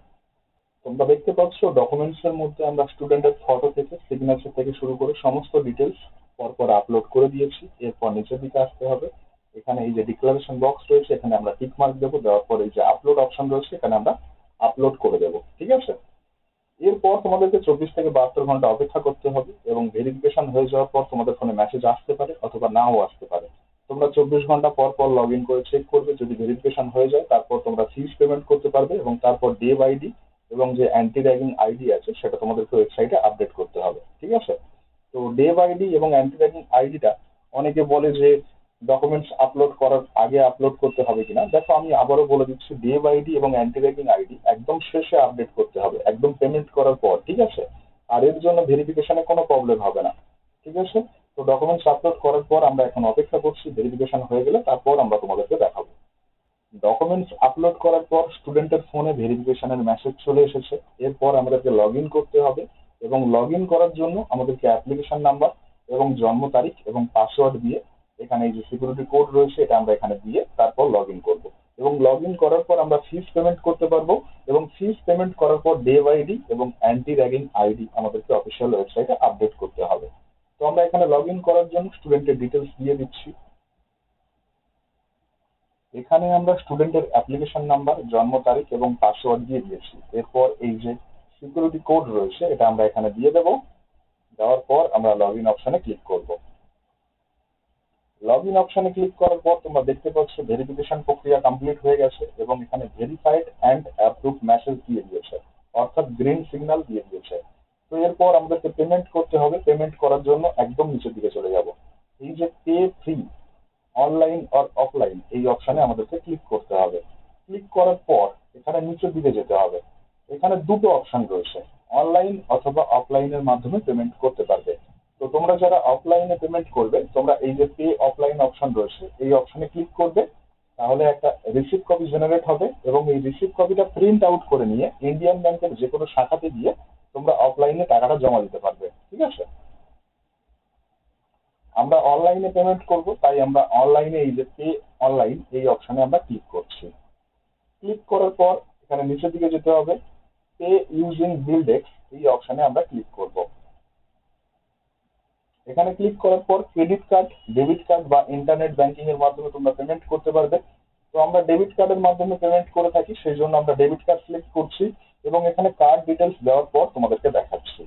তোমরা দেখতে পাচ্ছ ডকুমেন্টস এর মধ্যে আমরা স্টুডেন্টের ফটো থেকে সিগনেচার থেকে শুরু করে সমস্ত ডিটেলস পরপর আপলোড করে দিয়েছি। এরপর নিচের দিকে আসতে হবে, এখানে এই যে ডিক্লারেশন বক্স রয়েছে এখানে আমরা টিক মার্ক দেবো, দেওয়ার পর এই যে আপলোড অপশন রয়েছে এখানে আমরা আপলোড করে দেবো। ঠিক আছে, এরপর তোমাদেরকে 24 থেকে 72 ঘন্টা অপেক্ষা করতে হবে এবং ভেরিফিকেশন হয়ে যাওয়ার পর তোমাদের ফোনে মেসেজ আসতে পারে অথবা নাও আসতে পারে। তোমরা 24 ঘন্টা পর পর লগ ইন করে চেক করবে, যদি ভেরিফিকেশন হয়ে যায় তারপর তোমরা ফিস পেমেন্ট করতে পারবে এবং তারপর ডে বাই ডে এবং যে অ্যান্টি র্যাগিং আইডি আছে সেটা তোমাদেরকে ওয়েবসাইটে আপডেট করতে হবে। ঠিক আছে, তো ডে বাই ডে এবং অ্যান্টি র্যাগিং আইডিটা অনেকে বলে যে ডকুমেন্টস আপলোড করার আগে আপলোড করতে হবে কিনা। দেখো আমি আবারও বলে দিচ্ছি, ডে বাই ডি এবং অ্যান্টি র্যাগিং আইডি একদম শেষে আপডেট করতে হবে, একদম পেমেন্ট করার পর। ঠিক আছে, আর এর জন্য ভেরিফিকেশনে কোনো প্রবলেম হবে না। ঠিক আছে, তো ডকুমেন্টস আপলোড করার পর আমরা এখন অপেক্ষা করছি, ভেরিফিকেশন হয়ে গেলে তারপর আমরা তোমাদেরকে দেখাবো। ডকুমেন্টস আপলোড করার পর স্টুডেন্টের ফোনে ভেরিফিকেশনের মেসেজ চলে এসেছে। এরপর আমাদেরকে লগ ইন করতে হবে এবং লগ ইন করার জন্য আমাদেরকে অ্যাপ্লিকেশন নাম্বার এবং জন্ম তারিখ এবং পাসওয়ার্ড দিয়ে এখানে এই যে সিকিউরিটি কোড রয়েছে এটা আমরা এখানে দিয়ে তারপর লগ ইন করবো। এবং লগ ইন করার পর আমরা ফিস পেমেন্ট করতে পারবো এবং ফিস পেমেন্ট করার পর ডে আইডি এবং অ্যান্টি র্যাগিং আইডি আমাদেরকে অফিসিয়াল ওয়েবসাইটে আপডেট করতে হবে। তো আমরা এখানে লগ ইন করার জন্য স্টুডেন্টের ডিটেলস দিয়ে দিচ্ছি। এখানে আমরা স্টুডেন্টের অ্যাপ্লিকেশন নাম্বার, জন্ম তারিখ এবং পাসওয়ার্ড দিয়ে দিয়েছি। এরপর এই যে সিকিউরিটি কোড রয়েছে এটা আমরা এখানে দিয়ে দেবো। দেওয়ার পর আমরা লগ ইন অপশনে ক্লিক করব। লগ ইন অপশনে ক্লিক করার পর তোমরা দেখতে পাচ্ছ ভেরিফিকেশন প্রক্রিয়া কমপ্লিট হয়ে গেছে এবং এখানে ভেরিফাইড অ্যান্ড অ্যাপ্রুভ মেসেজ দিয়ে দিয়েছে, অর্থাৎ গ্রিন সিগন্যাল দিয়ে দিয়েছে। তো এরপর আমাদেরকে পেমেন্ট করতে হবে। পেমেন্ট করার জন্য একদম নিচের দিকে চলে যাব, এই যে pay free online or offline এই অপশনে আমাদেরকে ক্লিক করতে হবে। ক্লিক করার পর এখানে নিচের দিকে যেতে হবে। এখানে দুটো অপশন রয়েছে, অনলাইন অথবা অফলাইনের মাধ্যমে পেমেন্ট করতে পারবে। তো তোমরা যারা অফলাইনে পেমেন্ট করবে তোমরা এই যে পে অফলাইন অপশন রয়েছে এই অপশনে ক্লিক করবে। তাহলে একটা রিসিপ্ট কপি জেনারেট হবে এবং এই রিসিপ্ট কপিটা প্রিন্ট আউট করে নিয়ে ইন্ডিয়ান ব্যাংকের যে কোনো শাখাতে গিয়ে তোমরা অফলাইনে টাকাটা জমা দিতে পারবে। ঠিক আছে, আমরা অনলাইনে পেমেন্ট করব তাই আমরা অনলাইনে এই যে পে অনলাইন এই অপশনে আমরা ক্লিক করছি। ক্লিক করার পর এখানে নিচের দিকে যেতে হবে, পে ইউজিং বিলডেক্স এই অপশনে আমরা ক্লিক করব। এখানে ক্লিক করার পর ক্রেডিট কার্ড, ডেবিট কার্ড বা ইন্টারনেট ব্যাংকিং এর মাধ্যমে তোমরা পেমেন্ট করতে পারবে। তো আমরা ডেবিট কার্ডের মাধ্যমে পেমেন্ট করে থাকি, সেই জন্য আমরা ডেবিট কার্ড সিলেক্ট করছি এবং এখানে কার্ড ডিটেলস দেওয়ার পর তোমাদেরকে দেখাচ্ছি।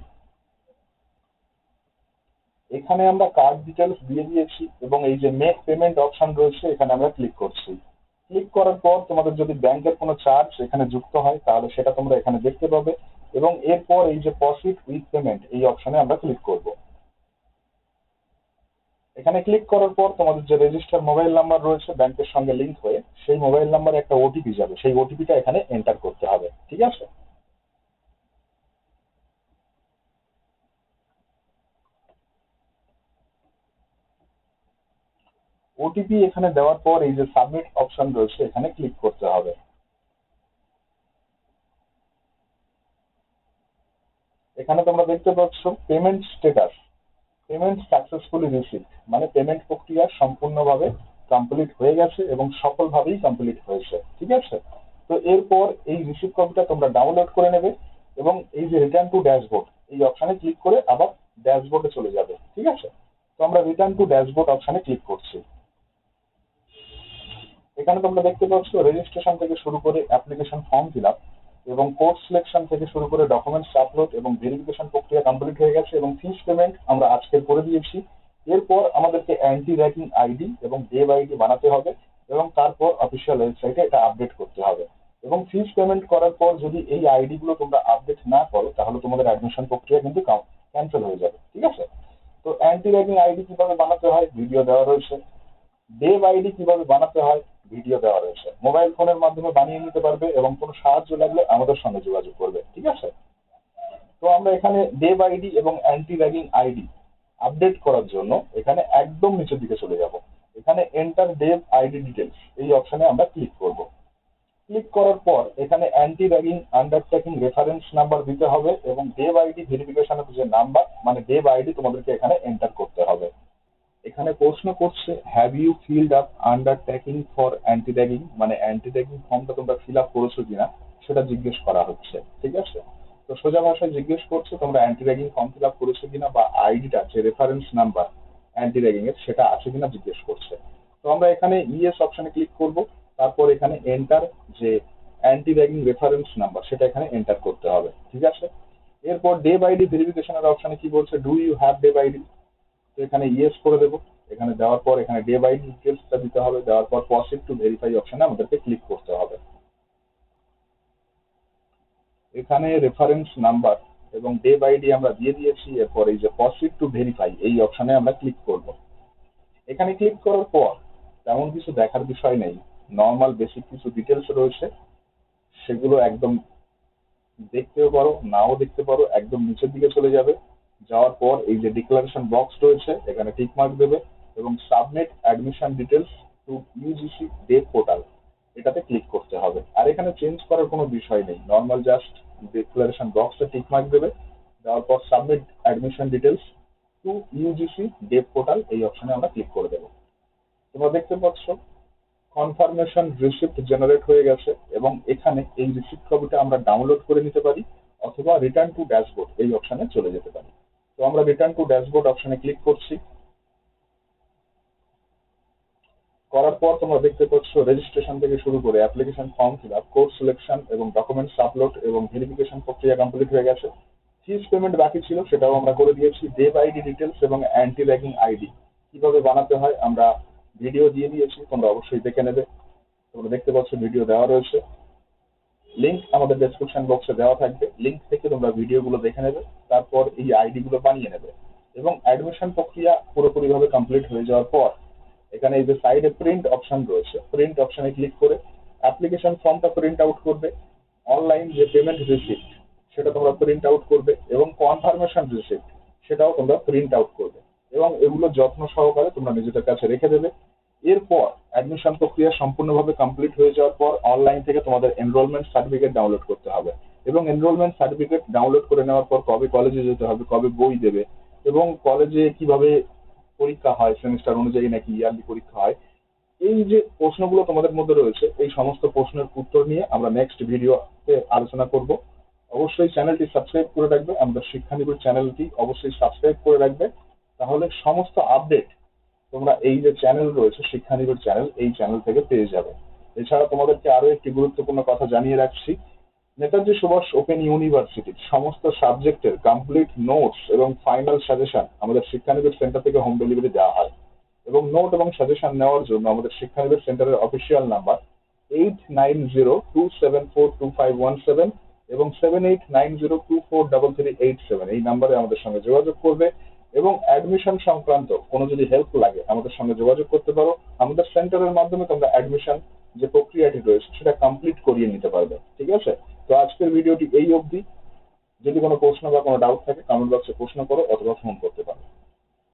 এখানে আমরা কার্ড ডিটেলস দিয়ে দিয়েছি এবং এই যে মেক পেমেন্ট অপশন রয়েছে এখানে আমরা ক্লিক করছি। ক্লিক করার পর তোমাদের যদি ব্যাংকের কোনো চার্জ এখানে যুক্ত হয় তাহলে সেটা তোমরা এখানে দেখতে পাবে এবং এরপর এই যে প্রসিড উইথ পেমেন্ট এই অপশনে আমরা ক্লিক করব। এখানে ক্লিক করার পর তোমাদের যে রেজিস্টার মোবাইল নাম্বার রয়েছে ব্যাংকের সঙ্গে লিংক হয়ে সেই মোবাইল নাম্বারে একটা ওটিপি যাবে, সেই ওটিপিটা এখানে এন্টার করতে হবে। ঠিক আছে? ওটিপি এখানে দেওয়ার পর এই যে সাবমিট অপশন রয়েছে এখানে ক্লিক করতে হবে। এখানে তোমরা দেখতে পাচ্ছ payment status, payment successfully received, মানে পেমেন্ট প্রক্রিয়া সম্পূর্ণভাবে কমপ্লিট হয়ে গেছে এবং সফলভাবেই কমপ্লিট হয়েছে। ঠিক আছে? তো এরপর এই রিসিভ কপিটা তোমরা ডাউনলোড করে নেবে এবং এই যে রিটার্ন টু ড্যাশবোর্ড এই অপশনে ক্লিক করে আবার ড্যাশবোর্ডে চলে যাবে। ঠিক আছে? তো আমরা রিটার্ন টু ড্যাশবোর্ড অপশনে ক্লিক করছি। এখানে তোমরা দেখতে পাচ্ছ রেজিস্ট্রেশন থেকে শুরু করে অ্যাপ্লিকেশন ফর্ম ফিল আপ এবং কোর্স সিলেকশন থেকে শুরু করে ডকুমেন্টস আপলোড এবং ভেরিফিকেশন প্রক্রিয়া কমপ্লিট হয়ে গেছে এবং ফিস পেমেন্ট আমরা আজকের করে দিয়েছি। এরপর আমাদেরকে অ্যান্টি র্যাগিং আইডি এবং ডেভ আইডি বানাতে হবে এবং তারপর অফিসিয়াল ওয়েবসাইটে এটা আপডেট করতে হবে এবং ফিস পেমেন্ট করার পর যদি এই আইডি গুলো তোমরা আপডেট না করো তাহলে তোমাদের অ্যাডমিশন প্রক্রিয়া কিন্তু ক্যান্সেল হয়ে যাবে। ঠিক আছে? তো অ্যান্টি র্যাগিং আইডি কিভাবে বানাতে হয় ভিডিও দেওয়া রয়েছে, ডেভ আইডি কিভাবে বানাতে হয় ভিডিও দেওয়া রয়েছে। মোবাইল ফোনের মাধ্যমে বানিয়ে নিতে পারবে এবং কোনো সাহায্য লাগলে আমাদের সঙ্গে যোগাযোগ করবে। ঠিক আছে? তো আমরা এখানে ডেভ আইডি এবং অ্যান্টি র্যাগিং আইডি আপডেট করার জন্য এখানে একদম নিচের দিকে চলে যাব। এখানে এন্টার ডেভ আইডি ডিটেলস এই অপশনে আমরা ক্লিক করব। ক্লিক করার পর এখানে anti ragging undertaking reference number দিতে হবে এবং ডেভ আইডি ভেরিফিকেশনের যে নাম্বার মানে ডেভ আইডি তোমাদেরকে এখানে এন্টার করতে হবে। এখানে প্রশ্ন করছে have you filled up undertaking for anti ragging, মানে অ্যান্টি র্যাগিং ফর্মটা তোমরা ফিল আপ করেছো কিনা সেটা জিজ্ঞেস করা হচ্ছে। ঠিক আছে? তো সোজা ভাষায় জিজ্ঞেস করছে তোমরা anti ragging form fill up করেছো কিনা বা আইডিটা যে রেফারেন্স নাম্বার অ্যান্টি র্যাগিং এর সেটা আছে কিনা জিজ্ঞেস করছে। তো আমরা এখানে ইয়েস অপশনে ক্লিক করব, তারপর এখানে এন্টার যে অ্যান্টি র্যাগিং রেফারেন্স নাম্বার সেটা এখানে এন্টার করতে হবে। ঠিক আছে? এরপর ডেভ আইডি ভেরিফিকেশনের অপশনে কি বলছে do you have dev ID, তো এখানে ইয়েস করে দেবো। এখানে দেওয়ার পর এখানে ডে বাই ডিটেলসটা দিতে হবে, দেওয়ার পর প্রসিড টু ভেরিফাই অপশনে আমাদেরকে ক্লিক করতে হবে। এখানে রেফারেন্স নাম্বার এবং ডে বাই ডি আমরা দিয়ে দিয়েছি। এরপর এই যে প্রসিড টু ভেরিফাই এই অপশনে আমরা ক্লিক করব। এখানে ক্লিক করার পর তেমন কিছু দেখার বিষয় নেই, নর্মাল বেসিক কিছু ডিটেলস রয়েছে সেগুলো একদম দেখতেও পারো নাও দেখতে পারো, একদম নিচের দিকে চলে যাবে। যাওয়ার পর এই যে ডিক্লারেশন বক্স রয়েছে এখানে টিক মার্ক দেবে এবং submit admission details two UGC Dave portal এটাতে ক্লিক করতে হবে। আর এখানে চেঞ্জ করার কোনো বিষয় নেই, নর্মাল জাস্ট ডিক্লারেশন বক্সটা টিক মার্ক দেবে, দেওয়ার পর submit admission details two UGC Dave portal এই অপশনে আমরা ক্লিক করে দেবো। তোমরা দেখতে পাচ্ছ কনফার্মেশন রিসিপ্ট জেনারেট হয়ে গেছে এবং এখানে এই রিসিপ্ট কপিটা আমরা ডাউনলোড করে নিতে পারি অথবা রিটার্ন টু ড্যাশবোর্ড এই অপশনে চলে যেতে পারি। তো আমরা রিটার্ন টু ড্যাশবোর্ড অপশনে ক্লিক করছি। করার পর তোমরা দেখতে পাচ্ছ রেজিস্ট্রেশন থেকে শুরু করে application form fill up, course selection এবং ডকুমেন্টস আপলোড এবং ভেরিফিকেশন প্রক্রিয়া কমপ্লিট হয়ে গেছে। ফিস পেমেন্ট বাকি ছিল সেটাও আমরা করে দিয়েছি। ডেভ আইডি ডিটেলস এবং অ্যান্টি র্যাগিং আইডি কিভাবে বানাতে হয় আমরা ভিডিও দিয়ে দিয়েছি, তোমরা অবশ্যই দেখে নেবে। তোমরা দেখতে পাচ্ছ ভিডিও দেওয়া রয়েছে, লিংক আমাদের ডেসক্রিপশন বক্সে দেওয়া থাকবে, লিংক থেকে তোমরা ভিডিওগুলো দেখে নেবে, তারপর এই আইডি গুলো বানিয়ে নেবে এবং অ্যাডমিশন প্রক্রিয়া পুরোপুরিভাবে কমপ্লিট হয়ে যাওয়ার পর এখানে এই যে সাইডে প্রিন্ট অপশন রয়েছে প্রিন্ট অপশনে ক্লিক করে অ্যাপ্লিকেশন ফর্মটা প্রিন্ট আউট করবে, অনলাইন যে পেমেন্ট রিসিপ্ট সেটা তোমরা প্রিন্ট আউট করবে এবং কনফার্মেশন রিসিপ্ট সেটাও তোমরা প্রিন্ট আউট করবে এবং এগুলো যত্ন সহকারে তোমরা নিজেদের কাছে রেখে দেবে। এরপর অ্যাডমিশন প্রক্রিয়া সম্পূর্ণভাবে কমপ্লিট হয়ে যাওয়ার পর অনলাইন থেকে তোমাদের এনরোলমেন্ট সার্টিফিকেট ডাউনলোড করতে হবে এবং এনরোলমেন্ট সার্টিফিকেট ডাউনলোড করে নেওয়ার পর কবে কলেজে যেতে হবে, কবে বই দেবে এবং কলেজে কিভাবে পরীক্ষা হয়, সেমিস্টার অনুযায়ী নাকি ইয়ারলি পরীক্ষা হয়, এই যে প্রশ্নগুলো তোমাদের মধ্যে রয়েছে এই সমস্ত প্রশ্নের উত্তর নিয়ে আমরা নেক্সট ভিডিওতে আলোচনা করব। অবশ্যই চ্যানেলটি সাবস্ক্রাইব করে রাখবে, আমাদের শিক্ষানিবিড় চ্যানেলটি অবশ্যই সাবস্ক্রাইব করে রাখবে, তাহলে সমস্ত আপডেট তোমরা এই যে চ্যানেল রয়েছে শিক্ষানিবিড় চ্যানেল এই চ্যানেল থেকে পেয়ে যাবে। এছাড়া তোমাদেরকে আরো একটি গুরুত্বপূর্ণ কথা জানিয়ে রাখছি, নেতাজি সুভাষ ওপেন ইউনিভার্সিটির সমস্ত সাবজেক্টের কমপ্লিট নোটস এবং ফাইনাল সাজেশন আমাদের শিক্ষানিকেট সেন্টার থেকে হোম ডেলিভারি দেওয়া হয়। এবং নোট এবং সাজেশন নেওয়ার জন্য আমাদের শিক্ষানিকেট সেন্টারের অফিসিয়াল নাম্বার 8902742517 এবং 7890243387 এই নাম্বারে আমাদের সঙ্গে যোগাযোগ করবে। এবং অ্যাডমিশন সংক্রান্ত কোনো যদি হেল্প লাগে আমাদের সঙ্গে যোগাযোগ করতে পারো। আমাদের সেন্টারের মাধ্যমে তোমরা অ্যাডমিশন যে প্রক্রিয়াটি রয়েছে সেটা কমপ্লিট করিয়ে নিতে পারবে। ঠিক আছে? তো আজকের ভিডিওটি এই অবধি। যদি কোনো প্রশ্ন বা কোনো ডাউট থাকে কমেন্ট বক্সে প্রশ্ন করো অথবা ফোন করতে পারো।